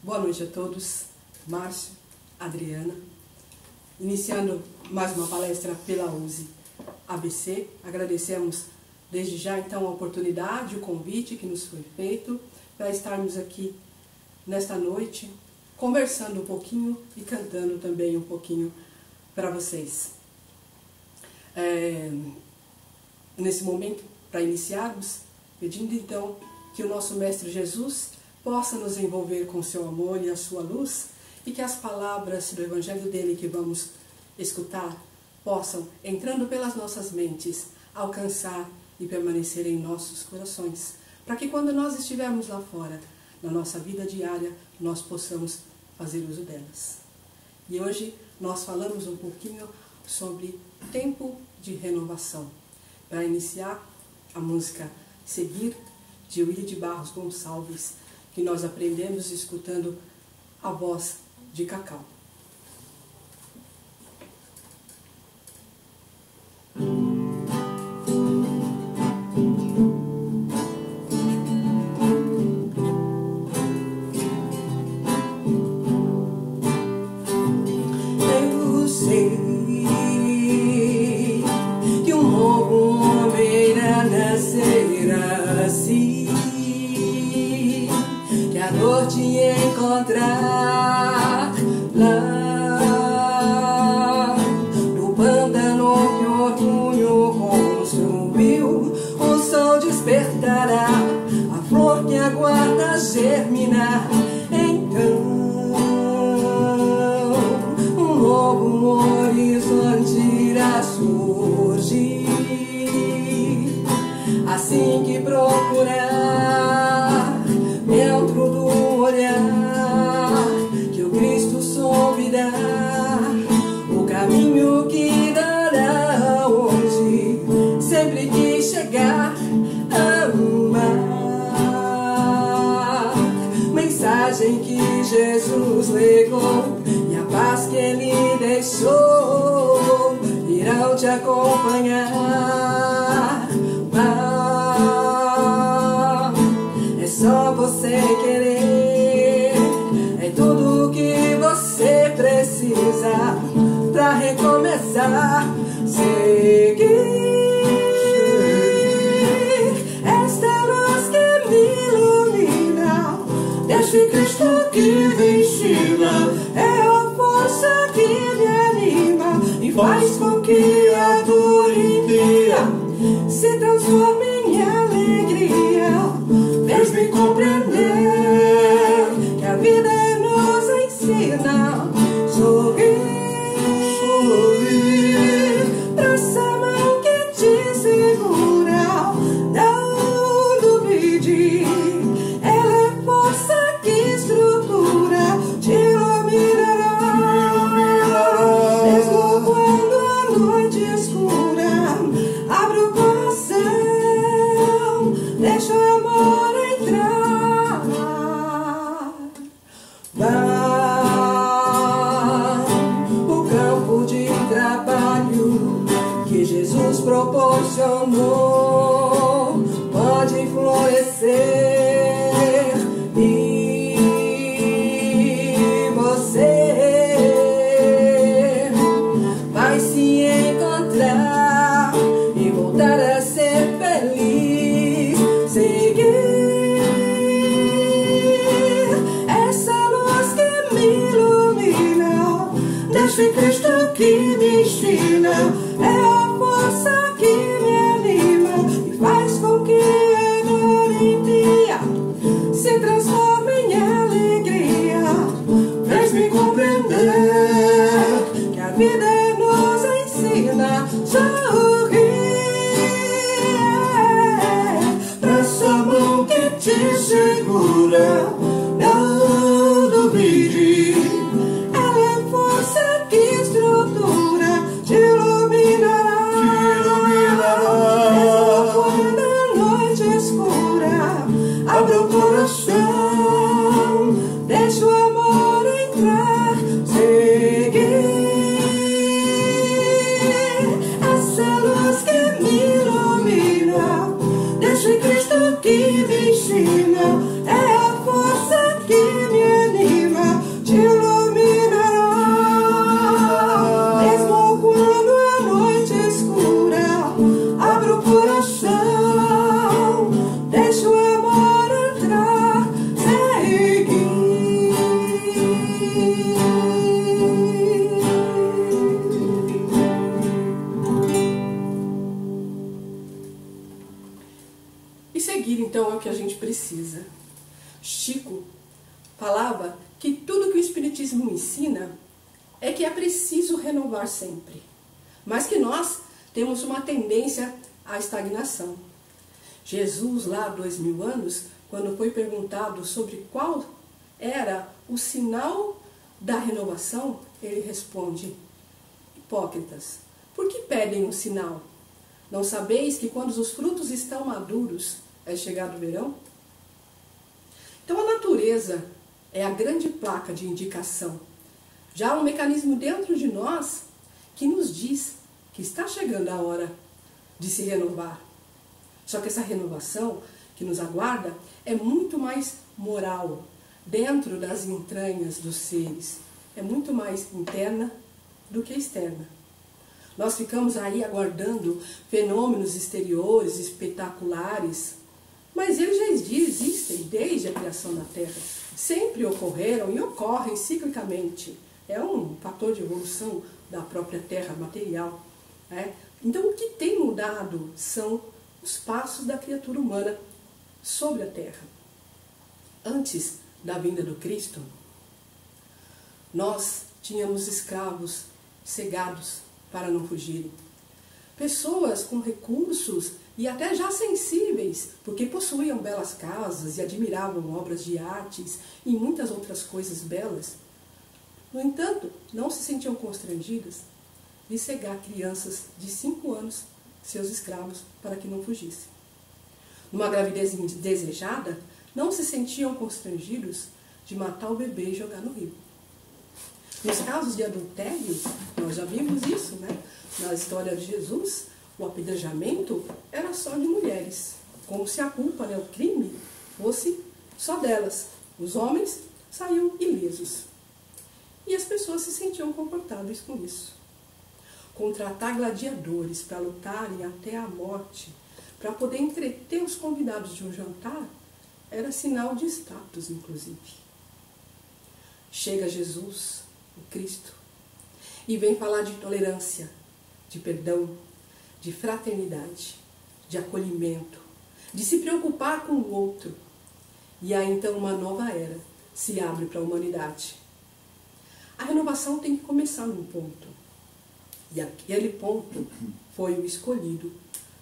Boa noite a todos, Márcio, Adriana. Iniciando mais uma palestra pela USE ABC, agradecemos desde já então a oportunidade, o convite que nos foi feito para estarmos aqui nesta noite, conversando um pouquinho e cantando também um pouquinho para vocês. Nesse momento, para iniciarmos, pedindo então que o nosso Mestre Jesus possa nos envolver com seu amor e a sua luz, e que as palavras do Evangelho dele que vamos escutar possam, entrando pelas nossas mentes, alcançar e permanecer em nossos corações, para que quando nós estivermos lá fora, na nossa vida diária, nós possamos fazer uso delas. E hoje nós falamos um pouquinho sobre tempo de renovação. Para iniciar, a música Seguir, de Willy de Barros Gonçalves, que nós aprendemos escutando a voz de Cacau. Eu sei que um novo homem irá nascer assim, que a dor te encontrar lá no pântano que o orgulho construiu. O sol despertará, a flor que aguarda germinar. Então um novo horizonte irá surgir, assim que procurar dentro do olhar que o Cristo soube dar, o caminho que dará hoje, sempre que chegar a amar. Mensagem que Jesus legou e a paz que ele deixou irão te acompanhar. É só você querer, é tudo que você precisa pra recomeçar. Seguir esta luz que me ilumina, desse Cristo que me ensina, é a força que me anima e faz com que a dor em dia se transforme em alegria. Fez-me compreender que a vida nos ensina sorrir pra essa mão que te segura. Não duvide, ela é força que estrutura, te iluminará. Mesmo quando a noite escura, abre o coração, deixa o amor entrar. falava que tudo que o Espiritismo ensina é que é preciso renovar sempre, mas que nós temos uma tendência à estagnação. Jesus, lá há 2000 anos, quando foi perguntado sobre qual era o sinal da renovação, ele responde: hipócritas, por que pedem um sinal? Não sabeis que quando os frutos estão maduros, é chegado o verão? Então a natureza é a grande placa de indicação. Já há um mecanismo dentro de nós que nos diz que está chegando a hora de se renovar. Só que essa renovação que nos aguarda é muito mais moral, dentro das entranhas dos seres. É muito mais interna do que externa. Nós ficamos aí aguardando fenômenos exteriores, espetaculares, mas eles já existem desde a criação da Terra. Sempre ocorreram e ocorrem ciclicamente. É um fator de evolução da própria Terra material. Né? Então, o que tem mudado são os passos da criatura humana sobre a Terra. Antes da vinda do Cristo, nós tínhamos escravos cegados para não fugirem. Pessoas com recursos e até já sensíveis, porque possuíam belas casas e admiravam obras de artes e muitas outras coisas belas. No entanto, não se sentiam constrangidas de cegar crianças de 5 anos, seus escravos, para que não fugissem. Numa gravidez indesejada, não se sentiam constrangidos de matar o bebê e jogar no rio. Nos casos de adultério, nós já vimos isso, né? Na história de Jesus, o apedrejamento era só de mulheres, como se a culpa, né, o crime, fosse só delas. Os homens saíam ilesos. E as pessoas se sentiam confortáveis com isso. Contratar gladiadores para lutarem até a morte, para poder entreter os convidados de um jantar, era sinal de status, inclusive. Chega Jesus, o Cristo, e vem falar de tolerância, de perdão, de fraternidade, de acolhimento, de se preocupar com o outro. E aí então uma nova era se abre para a humanidade. A renovação tem que começar num ponto. E aquele ponto foi o escolhido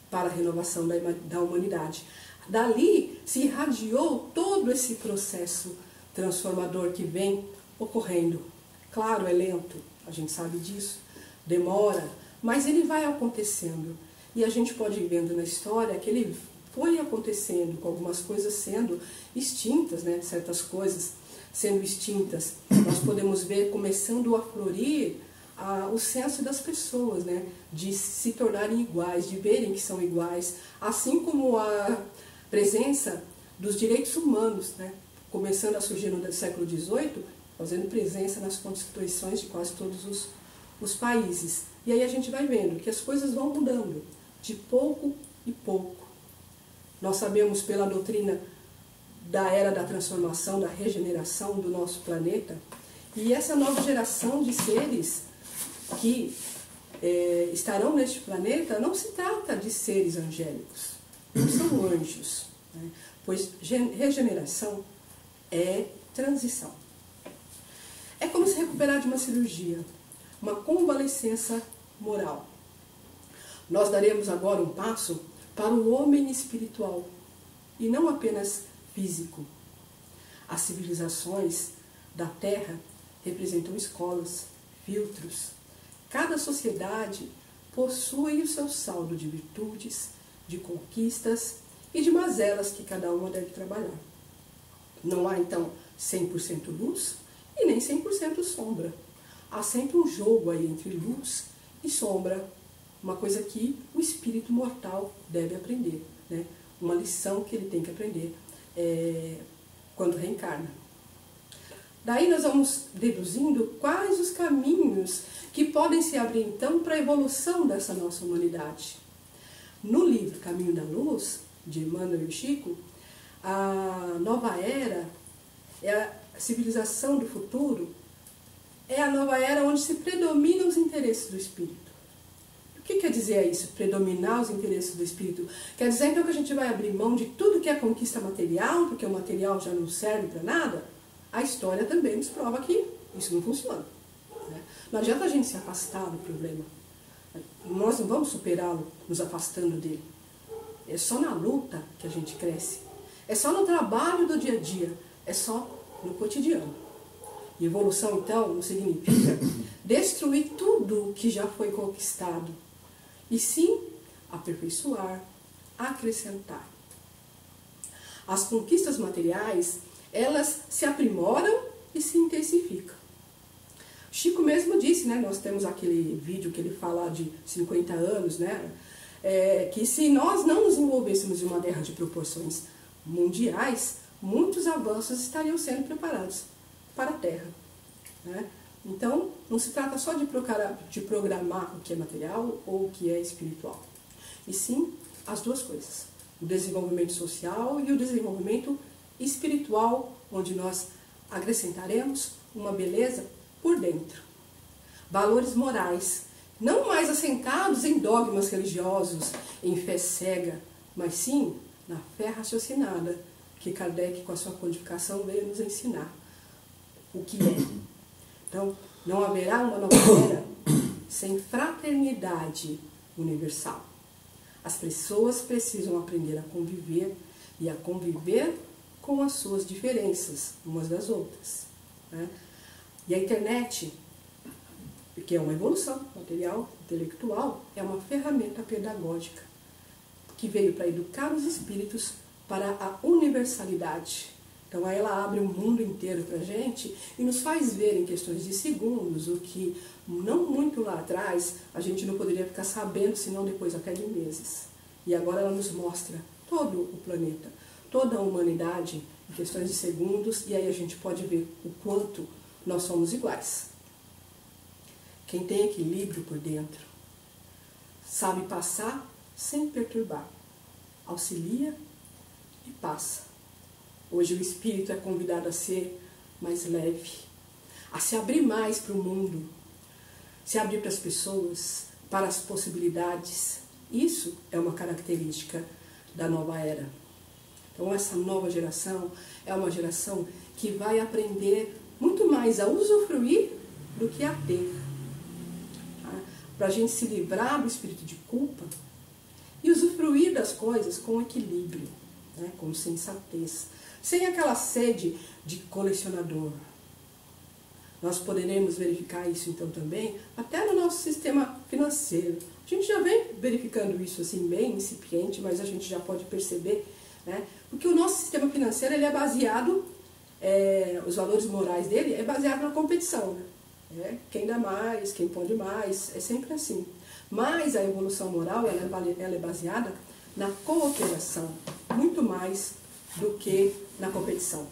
para a renovação da humanidade. Dali se irradiou todo esse processo transformador que vem ocorrendo. Claro, é lento, a gente sabe disso, demora, mas ele vai acontecendo. E a gente pode ir vendo na história que ele foi acontecendo, com algumas coisas sendo extintas, né? Certas coisas sendo extintas. Nós podemos ver começando a florir o senso das pessoas, né? De se tornarem iguais, de verem que são iguais, assim como a presença dos direitos humanos, né? Começando a surgir no século XVIII, fazendo presença nas constituições de quase todos os países. E aí a gente vai vendo que as coisas vão mudando, de pouco em pouco. Nós sabemos pela doutrina da era da transformação, da regeneração do nosso planeta, e essa nova geração de seres que estarão neste planeta não se trata de seres angélicos, não são anjos, né? Pois regeneração é transição. É como se recuperar de uma cirurgia, uma convalescença moral. Nós daremos agora um passo para o homem espiritual e não apenas físico. As civilizações da Terra representam escolas, filtros. Cada sociedade possui o seu saldo de virtudes, de conquistas e de mazelas que cada uma deve trabalhar. Não há, então, 100% luz e nem 100% sombra. Há sempre um jogo aí entre luz e sombra, uma coisa que o espírito mortal deve aprender, né? Uma lição que ele tem que aprender quando reencarna. Daí nós vamos deduzindo quais os caminhos que podem se abrir então para a evolução dessa nossa humanidade. No livro Caminho da Luz, de Emmanuel e Chico, a nova era é a civilização do futuro, é a nova era onde se predominam os interesses do espírito. O que quer dizer isso, predominar os interesses do espírito? Quer dizer então que a gente vai abrir mão de tudo que é conquista material, porque o material já não serve para nada? a história também nos prova que isso não funciona. Né? Não adianta a gente se afastar do problema. Nós não vamos superá-lo nos afastando dele. É só na luta que a gente cresce. É só no trabalho do dia a dia. É só no cotidiano. E evolução, então, não significa destruir tudo que já foi conquistado. E sim, aperfeiçoar, acrescentar. As conquistas materiais, elas se aprimoram e se intensificam. Chico mesmo disse, né, nós temos aquele vídeo que ele fala de 50 anos, né, que se nós não nos envolvêssemos em uma guerra de proporções mundiais, muitos avanços estariam sendo preparados para a Terra. Né? Então, não se trata só de programar o que é material ou o que é espiritual, e sim as duas coisas, o desenvolvimento social e o desenvolvimento espiritual, onde nós acrescentaremos uma beleza por dentro. Valores morais, não mais assentados em dogmas religiosos, em fé cega, mas sim na fé raciocinada, que Kardec, com a sua codificação, veio nos ensinar o que é. Então, não haverá uma nova era sem fraternidade universal. As pessoas precisam aprender a conviver e a conviver com as suas diferenças, umas das outras. Né? E a internet, que é uma evolução material, intelectual, é uma ferramenta pedagógica que veio para educar os espíritos para a universalidade. Então, aí ela abre o mundo inteiro para a gente e nos faz ver em questões de segundos o que, não muito lá atrás, a gente não poderia ficar sabendo, senão depois até de meses. E agora ela nos mostra todo o planeta, toda a humanidade em questões de segundos, e aí a gente pode ver o quanto nós somos iguais. Quem tem equilíbrio por dentro sabe passar sem perturbar, auxilia e passa. Hoje o espírito é convidado a ser mais leve, a se abrir mais para o mundo, se abrir para as pessoas, para as possibilidades. Isso é uma característica da nova era. Então essa nova geração é uma geração que vai aprender muito mais a usufruir do que a ter. Tá? Para a gente se livrar do espírito de culpa e usufruir das coisas com equilíbrio, né? Com sensatez, sem aquela sede de colecionador. Nós poderemos verificar isso então também até no nosso sistema financeiro. A gente já vem verificando isso assim bem incipiente, mas a gente já pode perceber, né? Porque o nosso sistema financeiro ele é baseado, os valores morais dele é baseado na competição. Né? Quem dá mais, quem pode mais, é sempre assim. Mas a evolução moral ela é baseada na cooperação, muito mais do que na competição.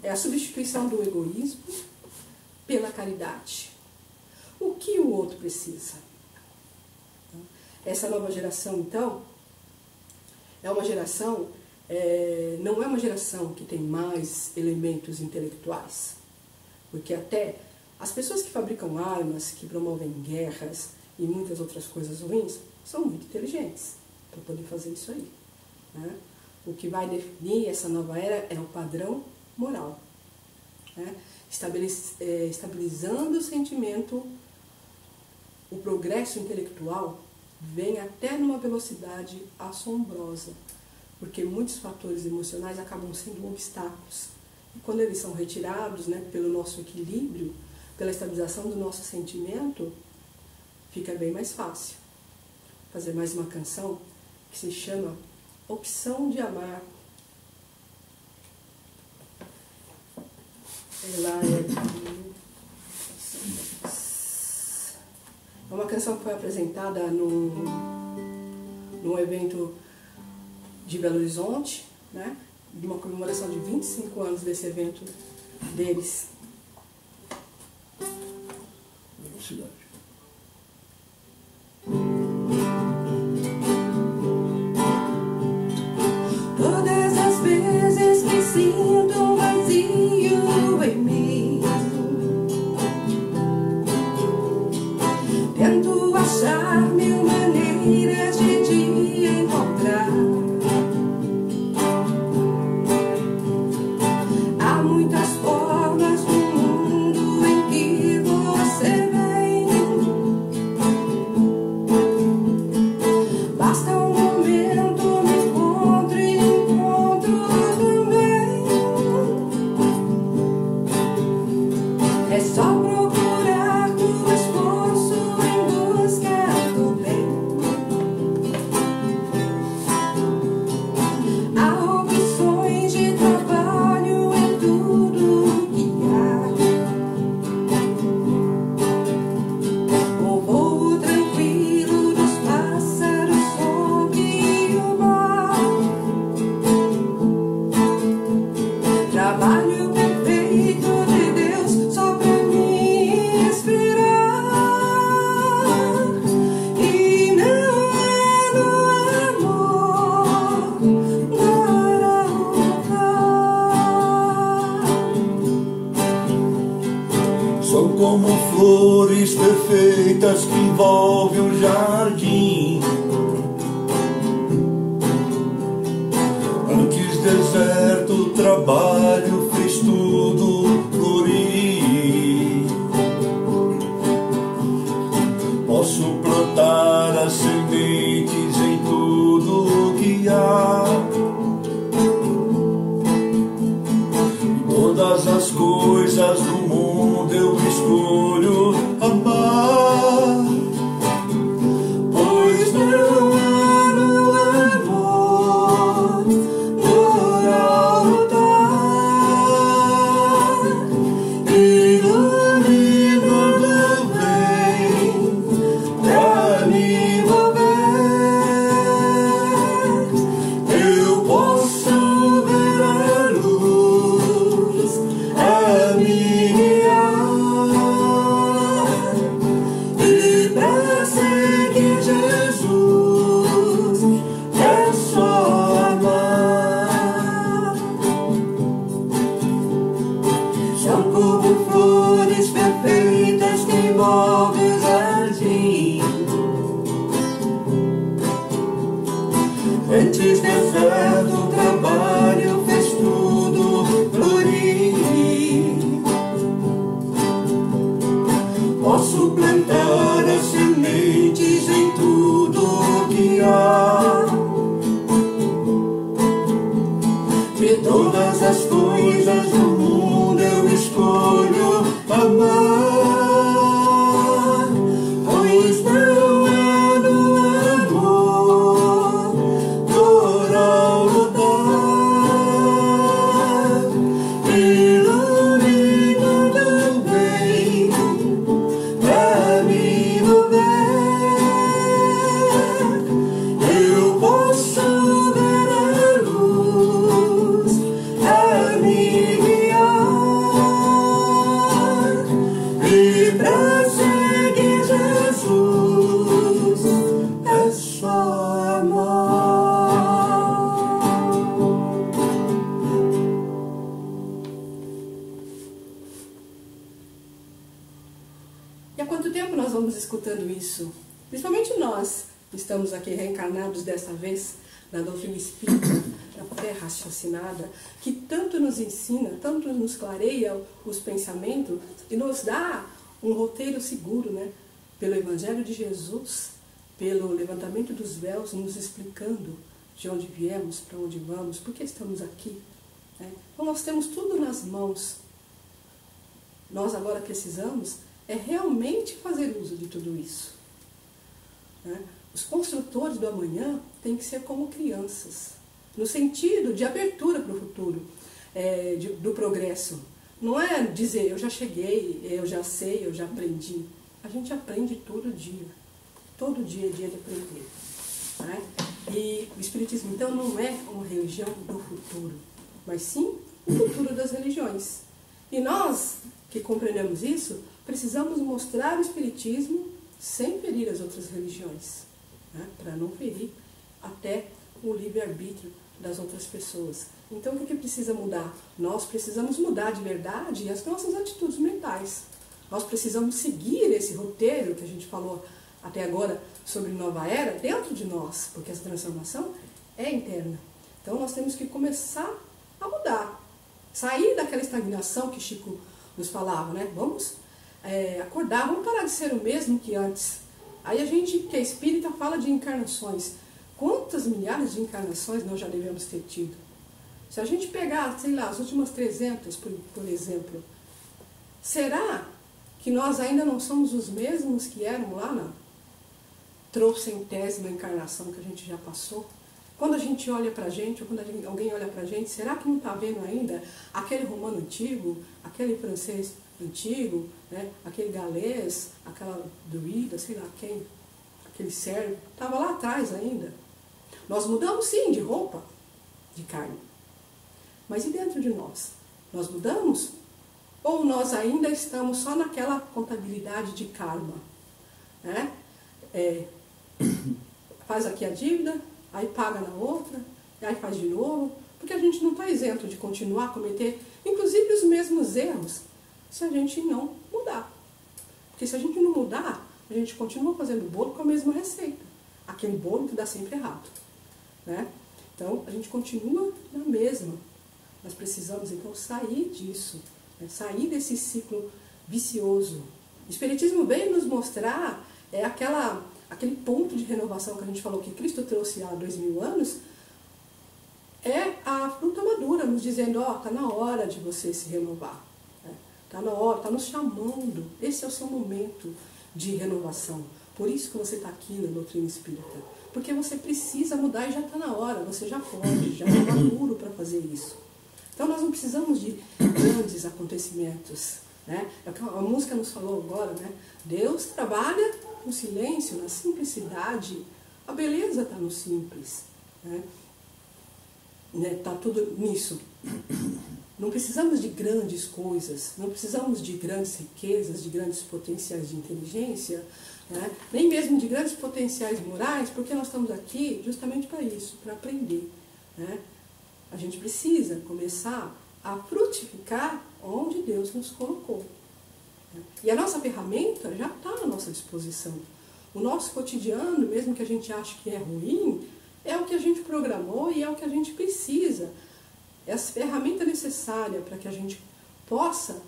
É a substituição do egoísmo pela caridade. O que o outro precisa? Essa nova geração, então, é uma geração, não é uma geração que tem mais elementos intelectuais. Porque até as pessoas que fabricam armas, que promovem guerras e muitas outras coisas ruins, são muito inteligentes para poder fazer isso aí. Né? O que vai definir essa nova era é o padrão moral. Né? Estabilizando o sentimento, o progresso intelectual vem até numa velocidade assombrosa, porque muitos fatores emocionais acabam sendo obstáculos. E quando eles são retirados, né, pelo nosso equilíbrio, pela estabilização do nosso sentimento, fica bem mais fácil. Fazer mais uma canção que se chama Opção de Amar. Ela é uma canção que foi apresentada num evento de Belo Horizonte, né? De uma comemoração de 25 anos desse evento deles. Velocidade. Todas as vezes que sinto um vazio em mim, tento achar mil maneiras de te encontrar. Há muitas formas como flores perfeitas que envolvem o jardim. Antes deserto, o trabalho fez tudo florir. Posso plantar as sementes em tudo que há. Todas as coisas do mundo eu escolho amar, pois não há no amor dor ao lutar, iluminando bem pra me envolver. Eu posso ver a luz a me guiar, e pra seguir Jesus é só amar. São como flores perfeitas que envolvem o jardim. Antes deserto, o trabalho fez tudo florir. Posso plantar as sementes em tudo que há. De todas as coisas do mundo eu escolho amar, pois não há no amor dor ao lutar, iluminando bem pra me envolver. Eu posso ver a luz a me guiar, e pra seguir Jesus é só amar. E há quanto tempo nós vamos escutando isso? Principalmente nós, que estamos aqui reencarnados dessa vez, na doutrina espírita, na fé raciocinada, que tanto nos ensina, tanto nos clareia os pensamentos e nos dá um roteiro seguro, né? Pelo Evangelho de Jesus, pelo levantamento dos véus, nos explicando de onde viemos, para onde vamos, por que estamos aqui, né? Então nós temos tudo nas mãos. Nós agora precisamos é realmente fazer uso de tudo isso, né? Os construtores do amanhã têm que ser como crianças, no sentido de abertura para o futuro, do progresso. Não é dizer, eu já cheguei, eu já sei, eu já aprendi. A gente aprende todo dia é dia de aprender, né? E o Espiritismo, então, não é uma religião do futuro, mas sim o futuro das religiões. E nós, que compreendemos isso, precisamos mostrar o Espiritismo sem ferir as outras religiões, né? Para não ferir até o livre-arbítrio das outras pessoas. Então, o que precisa mudar? Nós precisamos mudar de verdade as nossas atitudes mentais. Nós precisamos seguir esse roteiro que a gente falou até agora sobre nova era dentro de nós, porque essa transformação é interna. Então, nós temos que começar a mudar, sair daquela estagnação que Chico nos falava, né? Vamos acordar, vamos parar de ser o mesmo que antes. Aí a gente, que é espírita, fala de encarnações. Quantas milhares de encarnações nós já devemos ter tido? Se a gente pegar, sei lá, as últimas 300, por exemplo, será que nós ainda não somos os mesmos que eram lá na trocentésima encarnação que a gente já passou? Quando a gente olha pra gente, ou quando alguém olha pra gente, será que não está vendo ainda aquele romano antigo, aquele francês antigo, né? Aquele galês, aquela druida, sei lá quem, aquele sérvio, estava lá atrás ainda? Nós mudamos sim de roupa, de carne, mas e dentro de nós? Nós mudamos? Ou nós ainda estamos só naquela contabilidade de karma, né? Faz aqui a dívida, aí paga na outra, aí faz de novo, porque a gente não está isento de continuar a cometer, inclusive, os mesmos erros, se a gente não mudar. Porque se a gente não mudar, a gente continua fazendo bolo com a mesma receita. Aquele bolo que dá sempre errado, né? Então, a gente continua na mesma. Nós precisamos, então, sair disso, né? Sair desse ciclo vicioso. O Espiritismo veio nos mostrar aquele ponto de renovação que a gente falou que Cristo trouxe há 2000 anos, é a fruta madura, nos dizendo, está na hora de você se renovar. Está na hora, está nos chamando. Esse é o seu momento de renovação. Por isso que você está aqui na doutrina espírita. Porque você precisa mudar e já está na hora, você já pode, já está maduro para fazer isso. Então nós não precisamos de grandes acontecimentos, né? É o que a música nos falou agora, né? Deus trabalha no silêncio, na simplicidade. A beleza está no simples, né? Está tudo nisso. Não precisamos de grandes coisas, não precisamos de grandes riquezas, de grandes potenciais de inteligência, né? Nem mesmo de grandes potenciais morais, porque nós estamos aqui justamente para isso, para aprender, né? A gente precisa começar a frutificar onde Deus nos colocou, né? E a nossa ferramenta já está à nossa disposição. O nosso cotidiano, mesmo que a gente ache que é ruim, é o que a gente programou e é o que a gente precisa. É a ferramenta necessária para que a gente possa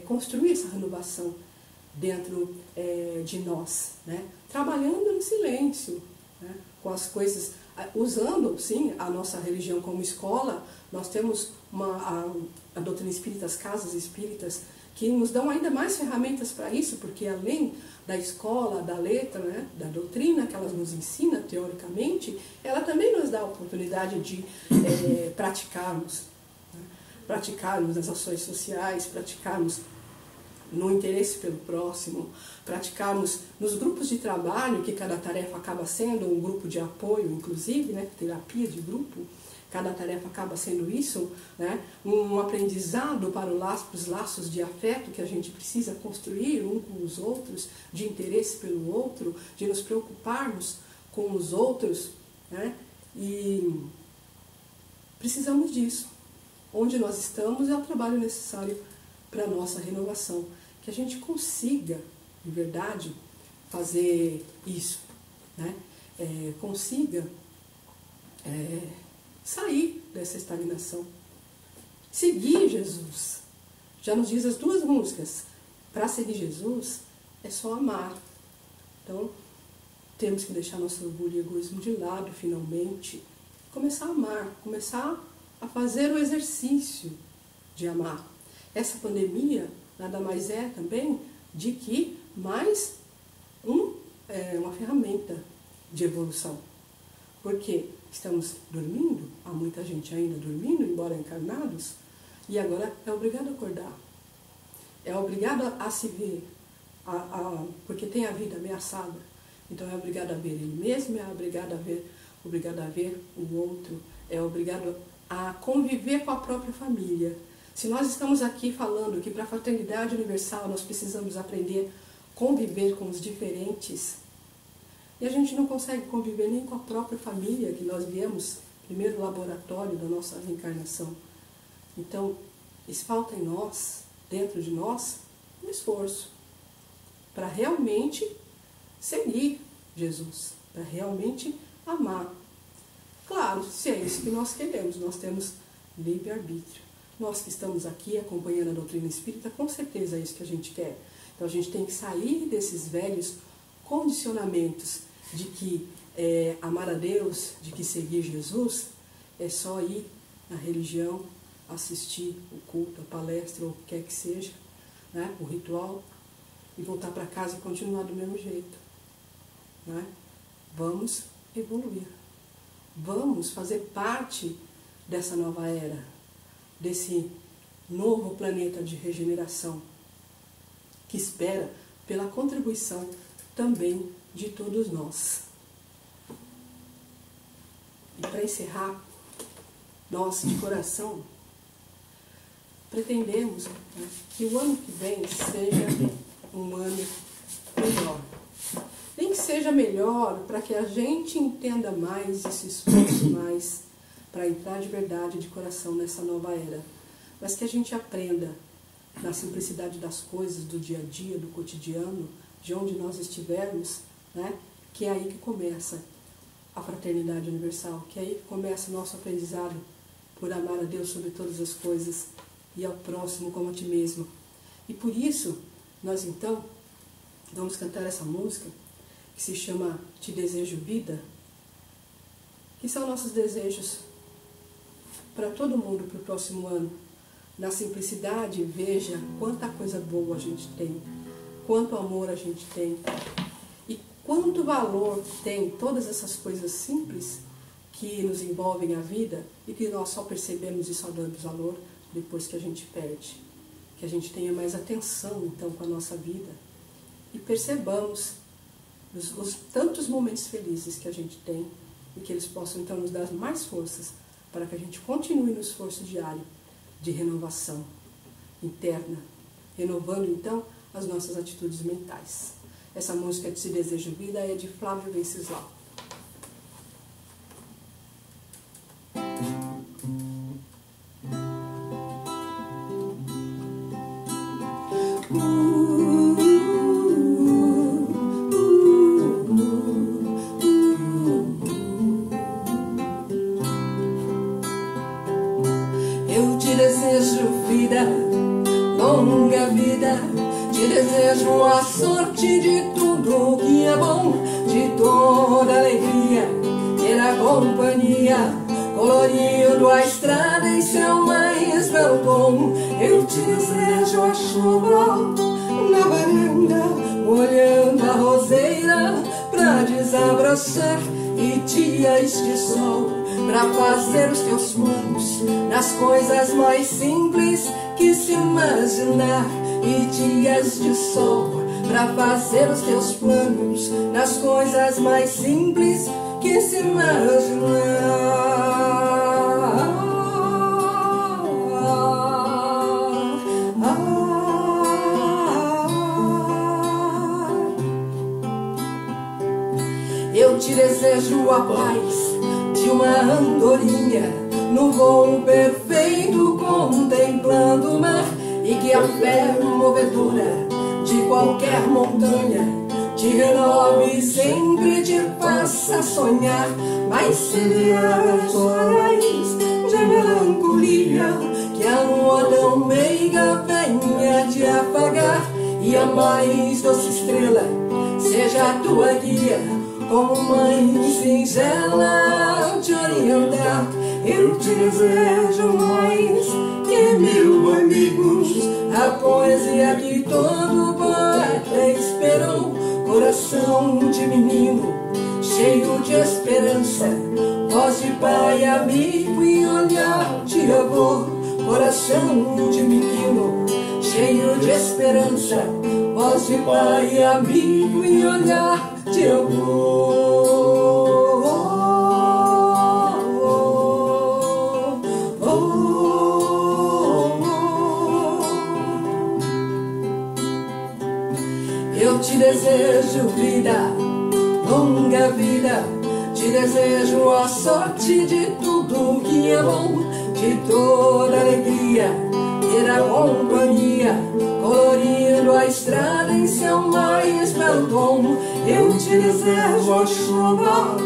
construir essa renovação dentro de nós, né? Trabalhando no silêncio, né? Com as coisas, usando, sim, a nossa religião como escola. Nós temos a doutrina espírita, as casas espíritas, que nos dão ainda mais ferramentas para isso, porque além da escola, da letra, né, da doutrina que ela nos ensina teoricamente, ela também nos dá a oportunidade de praticarmos, né? Praticarmos nas ações sociais, praticarmos no interesse pelo próximo, praticarmos nos grupos de trabalho, que cada tarefa acaba sendo um grupo de apoio, inclusive, né, terapia de grupo. Cada tarefa acaba sendo isso, né? Um aprendizado para os laços de afeto que a gente precisa construir um com os outros, de interesse pelo outro, de nos preocuparmos com os outros, né? E precisamos disso. Onde nós estamos é o trabalho necessário para a nossa renovação. Que a gente consiga, de verdade, fazer isso, né? Consiga sair dessa estagnação. Seguir Jesus. Já nos diz as duas músicas. Para seguir Jesus é só amar. Então, temos que deixar nosso orgulho e egoísmo de lado, finalmente. Começar a amar. Começar a fazer o exercício de amar. Essa pandemia nada mais é também de que mais uma ferramenta de evolução. Porque estamos dormindo, há muita gente ainda dormindo, embora encarnados, e agora é obrigado a acordar. É obrigado a se ver, porque tem a vida ameaçada. Então é obrigado a ver ele mesmo, é obrigado a ver o outro, é obrigado a conviver com a própria família. Se nós estamos aqui falando que para a fraternidade universal nós precisamos aprender a conviver com os diferentes, e a gente não consegue conviver nem com a própria família, que nós viemos, primeiro laboratório da nossa reencarnação. Então, falta em nós, dentro de nós, um esforço para realmente seguir Jesus, para realmente amar. Claro, se é isso que nós queremos, nós temos livre-arbítrio. Nós que estamos aqui acompanhando a doutrina espírita, com certeza é isso que a gente quer. Então a gente tem que sair desses velhos condicionamentos de que amar a Deus, de que seguir Jesus é só ir na religião, assistir o culto, a palestra, ou o que quer que seja, né, o ritual, e voltar para casa e continuar do mesmo jeito, né? Vamos evoluir. Vamos fazer parte dessa nova era, desse novo planeta de regeneração, que espera pela contribuição também de todos nós. E para encerrar, nós de coração pretendemos, né, que o ano que vem seja um ano melhor. Nem que seja melhor para que a gente entenda mais e se esforce mais para entrar de verdade, de coração nessa nova era. Mas que a gente aprenda na simplicidade das coisas, do dia a dia, do cotidiano, de onde nós estivermos, né? Que é aí que começa a fraternidade universal, que é aí que começa o nosso aprendizado por amar a Deus sobre todas as coisas e ao próximo como a ti mesmo. E por isso, nós então vamos cantar essa música que se chama Te Desejo Vida, que são nossos desejos para todo mundo para o próximo ano. Na simplicidade, veja quanta coisa boa a gente tem, quanto amor a gente tem e quanto valor tem todas essas coisas simples que nos envolvem a vida e que nós só percebemos e só damos valor depois que a gente perde. Que a gente tenha mais atenção, então, com a nossa vida e percebamos os tantos momentos felizes que a gente tem e que eles possam, então, nos dar mais forças para que a gente continue no esforço diário de renovação interna, renovando, então, as nossas atitudes mentais. Essa música de Te Desejo Vida é de Flávio Venceslau. Eu te desejo vida, longa vida, te desejo a sorte de tudo que é bom, de toda alegria, ter a companhia, colorindo a estrada em seu mais belo tom. Eu te desejo a chuva na varanda, molhando a roseira pra desabrochar, e dias de sol pra fazer os teus planos nas coisas mais simples que se imaginar, e dias de sol pra fazer os teus planos nas coisas mais simples que se imaginar. Eu te desejo a paz de uma andorinha no voo perfeito, contemplando o mar, e que a fé movedora de qualquer montanha te renove e sempre te faça sonhar. Mas se vier horas de melancolia, que a lua tão meiga venha te apagar, e a mais doce estrela seja a tua guia, como mãe singela te orientar. Eu te desejo mais que 1000 amigos, a poesia que todo poeta esperou, coração de menino cheio de esperança, voz de pai, amigo e olhar de avô. Coração de menino cheio de esperança, voz de pai, amigo e olhar de avô. Eu te desejo vida, longa vida, te desejo a sorte de tudo que é bom, de toda alegria, ter a companhia, colorindo a estrada em seu mais belo tom. Eu te desejo a chuva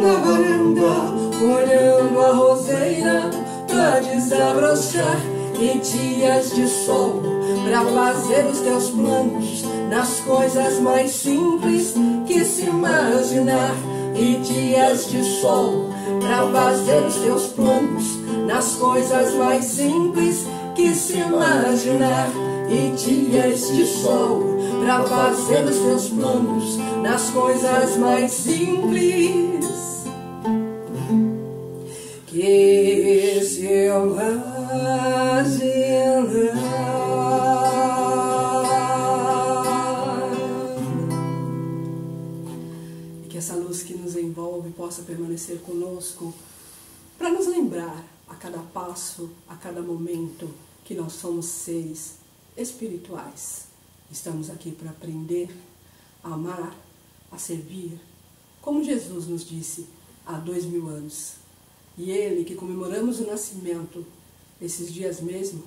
na varanda, molhando a roseira pra desabrochar, e dias de sol pra fazer os teus planos nas coisas mais simples que se imaginar, e dias de sol pra fazer os teus planos nas coisas mais simples que se imaginar, e dias de sol pra fazer os teus planos nas coisas mais simples que se imaginar. E que essa luz que nos envolve possa permanecer conosco para nos lembrar a cada passo, a cada momento, que nós somos seres espirituais. Estamos aqui para aprender a amar, a servir, como Jesus nos disse há 2000 anos. E Ele, que comemoramos o nascimento esses dias mesmo,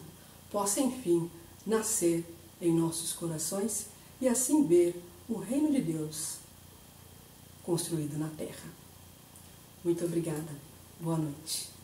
possa, enfim, nascer em nossos corações e assim ver o reino de Deus construído na terra. Muito obrigada. Boa noite.